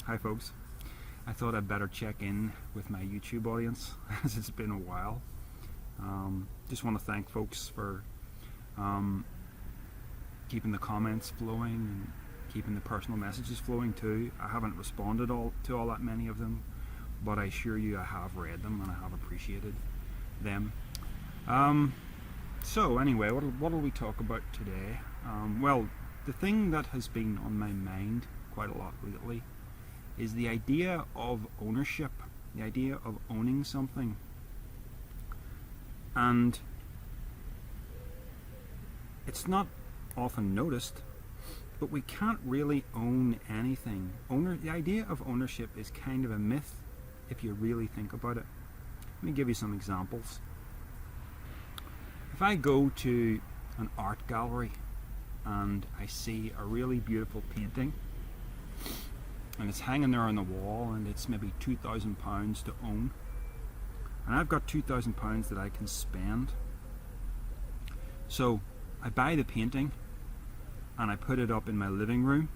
Hi folks. I thought I'd better check in with my YouTube audience as it's been a while. Just want to thank folks for keeping the comments flowing and keeping the personal messages flowing too. I haven't responded to all that many of them, but I assure you I have read them and I have appreciated them. So anyway, what will we talk about today? Well, the thing that has been on my mind quite a lot lately is the idea of ownership, the idea of owning something. And it's not often noticed, but we can't really own anything. The idea of ownership is kind of a myth if you really think about it. Let me give you some examples. If I go to an art gallery and I see a really beautiful painting and it's hanging there on the wall and it's maybe £2,000 to own, and I've got £2,000 that I can spend, so I buy the painting and I put it up in my living room,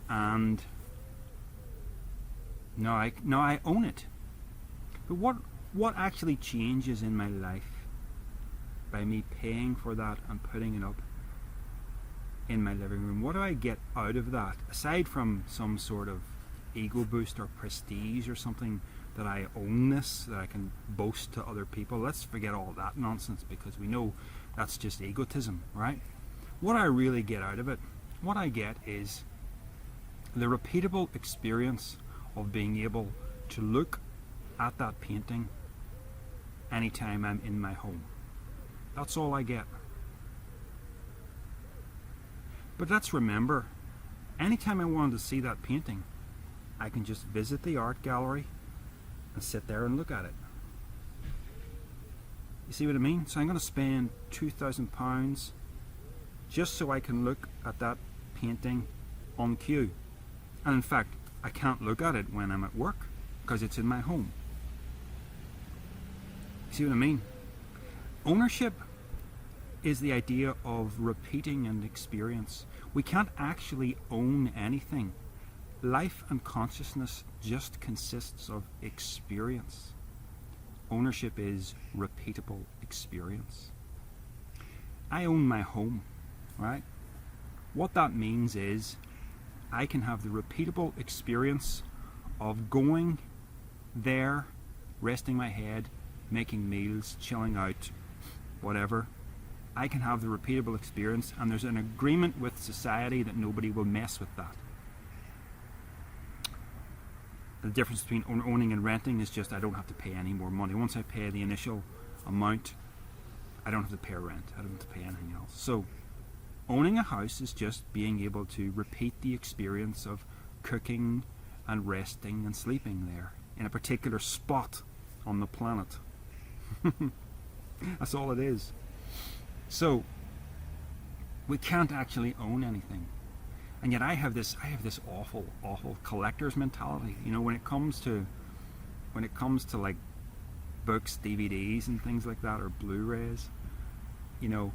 and now I own it. But what actually changes in my life by me paying for that and putting it up in my living room? What do I get out of that, aside from some sort of ego boost or prestige or something, that I own this, that I can boast to other people? Let's forget all that nonsense, because we know that's just egotism, right? What I really get out of it, what I get is the repeatable experience of being able to look at that painting anytime I'm in my home. That's all I get. But let's remember, anytime I wanted to see that painting, I can just visit the art gallery and sit there and look at it. You see what I mean? So I'm going to spend £2,000 just so I can look at that painting on cue. And in fact, I can't look at it when I'm at work because it's in my home. You see what I mean? Ownership is the idea of repeating an experience. We can't actually own anything. Life and consciousness just consists of experience. Ownership is repeatable experience. I own my home, right? What that means is I can have the repeatable experience of going there, resting my head, making meals, chilling out, whatever. I can have the repeatable experience, and there's an agreement with society that nobody will mess with that. The difference between owning and renting is just I don't have to pay any more money. Once I pay the initial amount, I don't have to pay rent. I don't have to pay anything else. So owning a house is just being able to repeat the experience of cooking and resting and sleeping there in a particular spot on the planet. That's all it is. So we can't actually own anything, and yet I have this awful collector's mentality. You know, when it comes to like books, DVDs, and things like that, or Blu-rays. You know,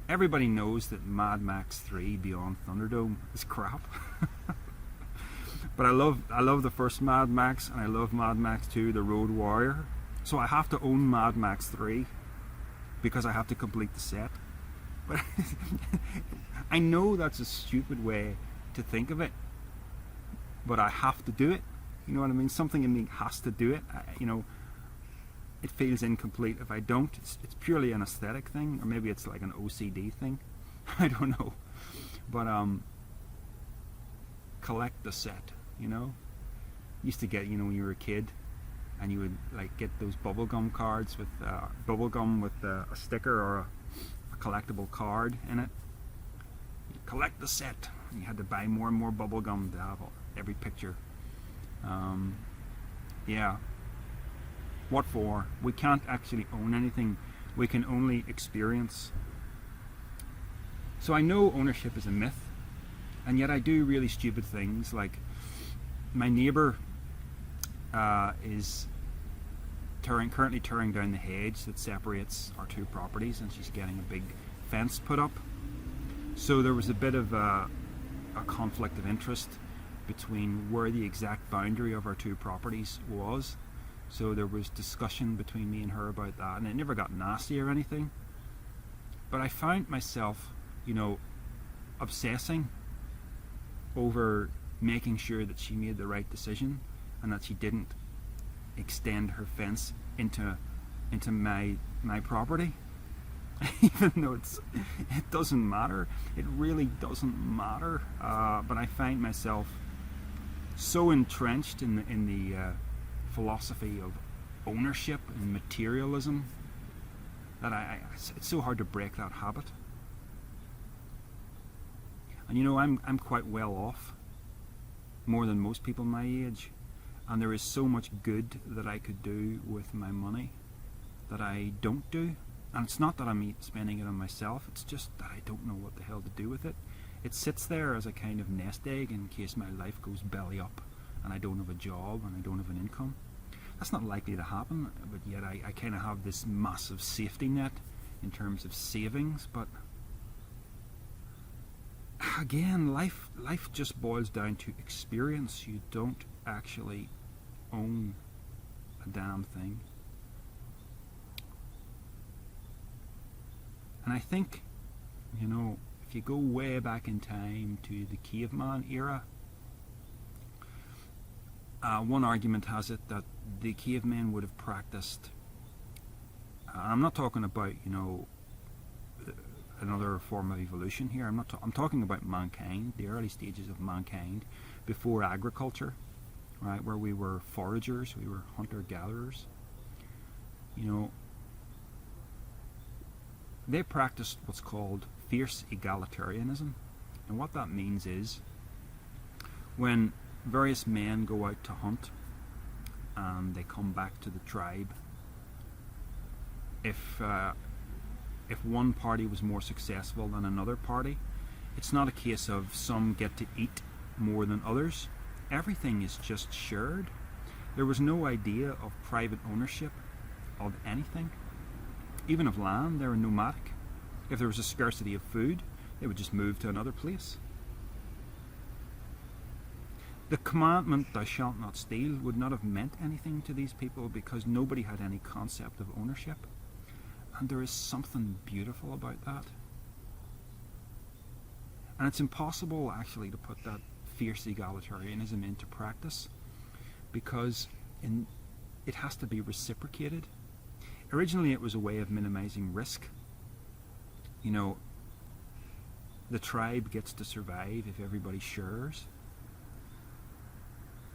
everybody knows that Mad Max 3 Beyond Thunderdome is crap. But I love the first Mad Max, and I love Mad Max 2, The Road Warrior. So I have to own Mad Max 3 because I have to complete the set. But I know that's a stupid way to think of it, but I have to do it. You know what I mean? Something in me has to do it. You know, it feels incomplete if I don't. It's purely an aesthetic thing, or maybe it's like an OCD thing. I don't know. But collect the set, you know? Used to get, you know, when you were a kid, and you would like get those bubblegum cards with bubblegum with a sticker or a collectible card in it. You collect the set, and you had to buy more and more bubblegum to have every picture. Yeah. What for? We can't actually own anything. We can only experience. So I know ownership is a myth, and yet I do really stupid things. Like my neighbour is currently tearing down the hedge that separates our two properties, and she's getting a big fence put up. So there was a bit of a conflict of interest between where the exact boundary of our two properties was. So there was discussion between me and her about that, and it never got nasty or anything. But I found myself, obsessing over making sure that she made the right decision and that she didn't extend her fence into my property. Even though it doesn't matter, it really doesn't matter. But I find myself so entrenched in the philosophy of ownership and materialism that it's so hard to break that habit. And I'm quite well off, more than most people my age, and there is so much good that I could do with my money that I don't do. And it's not that I'm spending it on myself, it's just that I don't know what the hell to do with it. It sits there as a kind of nest egg in case my life goes belly up and I don't have a job and I don't have an income. That's not likely to happen, but yet I kind of have this massive safety net in terms of savings. But again, life just boils down to experience. You don't actually own a damn thing. And I think, if you go way back in time to the caveman era, one argument has it that the cavemen would have practiced, I'm not talking about, another form of evolution here. I'm talking about mankind, the early stages of mankind before agriculture, right, where we were foragers, we were hunter-gatherers. They practiced what's called fierce egalitarianism, and what that means is when various men go out to hunt and they come back to the tribe, if one party was more successful than another party, it's not a case of some get to eat more than others. Everything is just shared. There was no idea of private ownership of anything. Even of land, they were nomadic. If there was a scarcity of food, they would just move to another place. The commandment, thou shalt not steal, would not have meant anything to these people because nobody had any concept of ownership. And there is something beautiful about that. And it's impossible actually to put that fierce egalitarianism into practice because it has to be reciprocated. Originally it was a way of minimizing risk. The tribe gets to survive if everybody shares.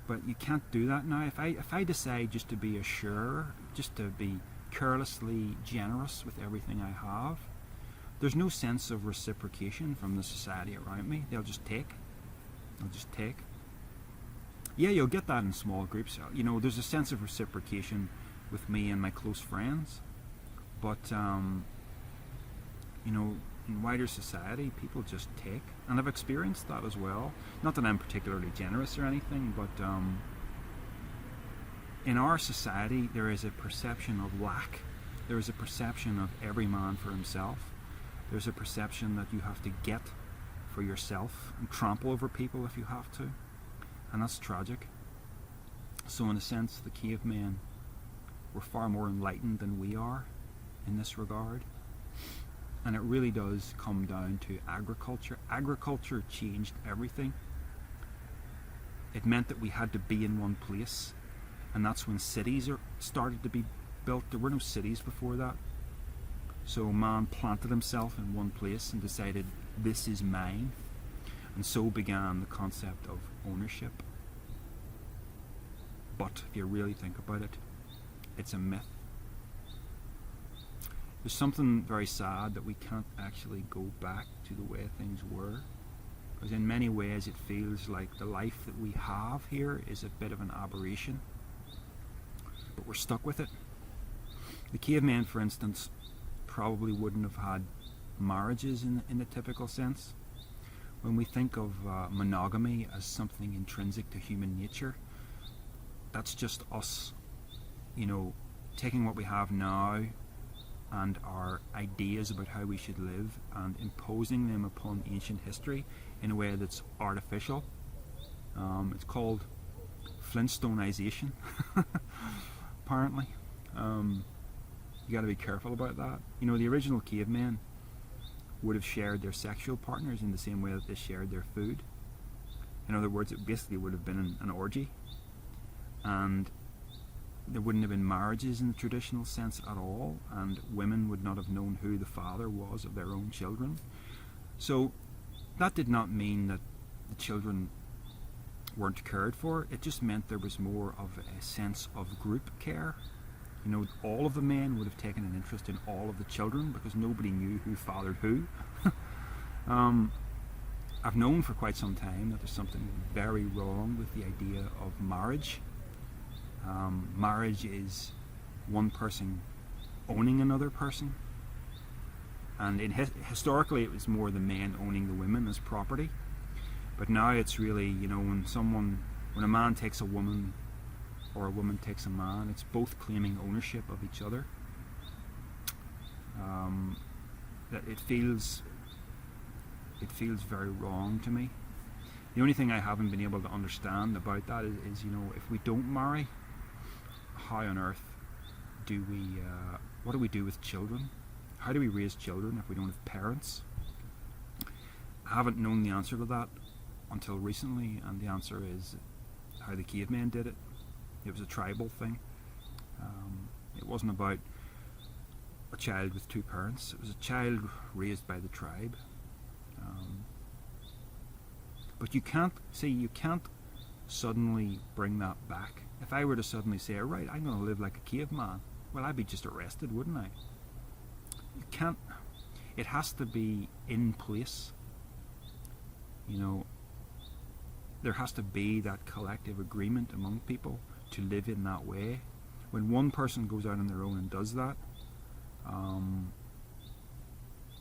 But you can't do that now. If I decide just to be a sharer, just to be carelessly generous with everything I have, there's no sense of reciprocation from the society around me. They'll just take. Yeah, you'll get that in small groups. There's a sense of reciprocation with me and my close friends, but in wider society, people just take, and I've experienced that as well. Not that I'm particularly generous or anything, but in our society, there is a perception of lack. There is a perception of every man for himself. There's a perception that you have to get for yourself and trample over people if you have to, and that's tragic. So in a sense, the cavemen were far more enlightened than we are in this regard. And it really does come down to agriculture. Agriculture changed everything. It meant that we had to be in one place, and that's when cities started to be built. There were no cities before that. So man planted himself in one place and decided, this is mine. And so began the concept of ownership. But if you really think about it, it's a myth. There's something very sad that we can't actually go back to the way things were, because in many ways it feels like the life that we have here is a bit of an aberration, but we're stuck with it. The cavemen, for instance, probably wouldn't have had marriages in the typical sense. When we think of monogamy as something intrinsic to human nature, that's just us, taking what we have now and our ideas about how we should live and imposing them upon ancient history in a way that's artificial. It's called Flintstoneization, apparently. You got to be careful about that. You know, the original cavemen would have shared their sexual partners in the same way that they shared their food. In other words, it basically would have been an orgy, and there wouldn't have been marriages in the traditional sense at all, and women would not have known who the father was of their own children. So that did not mean that the children weren't cared for. It just meant there was more of a sense of group care. You know, all of the men would have taken an interest in all of the children because nobody knew who fathered who. I've known for quite some time that there's something very wrong with the idea of marriage. Marriage is one person owning another person, and historically it was more the men owning the women as property. But now it's really, you know, when a man takes a woman or a woman takes a man, it's both claiming ownership of each other. That it feels very wrong to me. The only thing I haven't been able to understand about that is you know, if we don't marry, how on earth do we, what do we do with children? How do we raise children if we don't have parents? I haven't known the answer to that until recently, and the answer is how the cavemen did it. It was a tribal thing. It wasn't about a child with two parents. It was a child raised by the tribe. But you can't suddenly bring that back. If I were to suddenly say, right, I'm going to live like a caveman, well, I'd be just arrested, wouldn't I? You can't. It has to be in place. You know, there has to be that collective agreement among people to live in that way. When one person goes out on their own and does that,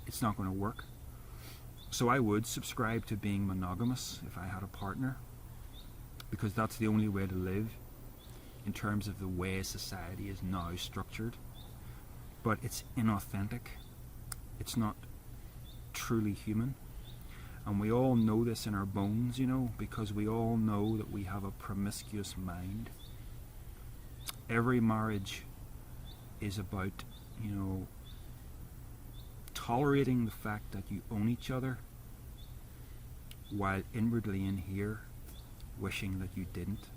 it's not going to work. So I would subscribe to being monogamous if I had a partner, because that's the only way to live in terms of the way society is now structured. But it's inauthentic. It's not truly human. And we all know this in our bones, you know, because we all know that we have a promiscuous mind. Every marriage is about, you know, tolerating the fact that you own each other, while inwardly in here wishing that you didn't.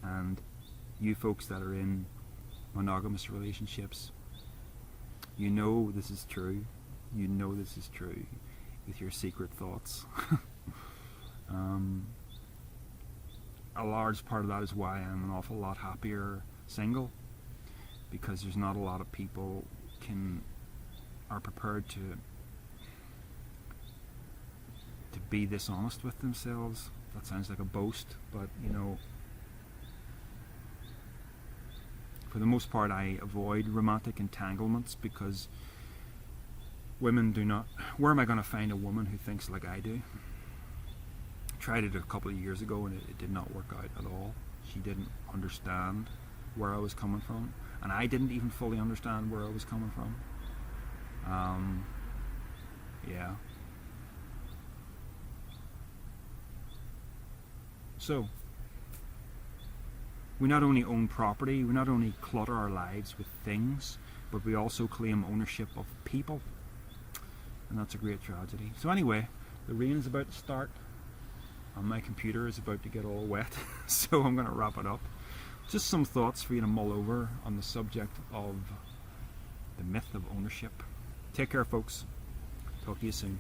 And you folks that are in monogamous relationships, you know this is true. You know this is true with your secret thoughts. A large part of that is why I'm an awful lot happier single, because there's not a lot of people are prepared to be this honest with themselves. That sounds like a boast, but you know, for the most part I avoid romantic entanglements because women do not. Where am I going to find a woman who thinks like I do? Tried it a couple of years ago and it did not work out at all. She didn't understand where I was coming from, and I didn't even fully understand where I was coming from. Yeah. So, we not only own property, we not only clutter our lives with things, but we also claim ownership of people. And that's a great tragedy. So anyway, the rain is about to start, and my computer is about to get all wet, so I'm going to wrap it up. Just some thoughts for you to mull over on the subject of the myth of ownership. Take care, folks. Talk to you soon.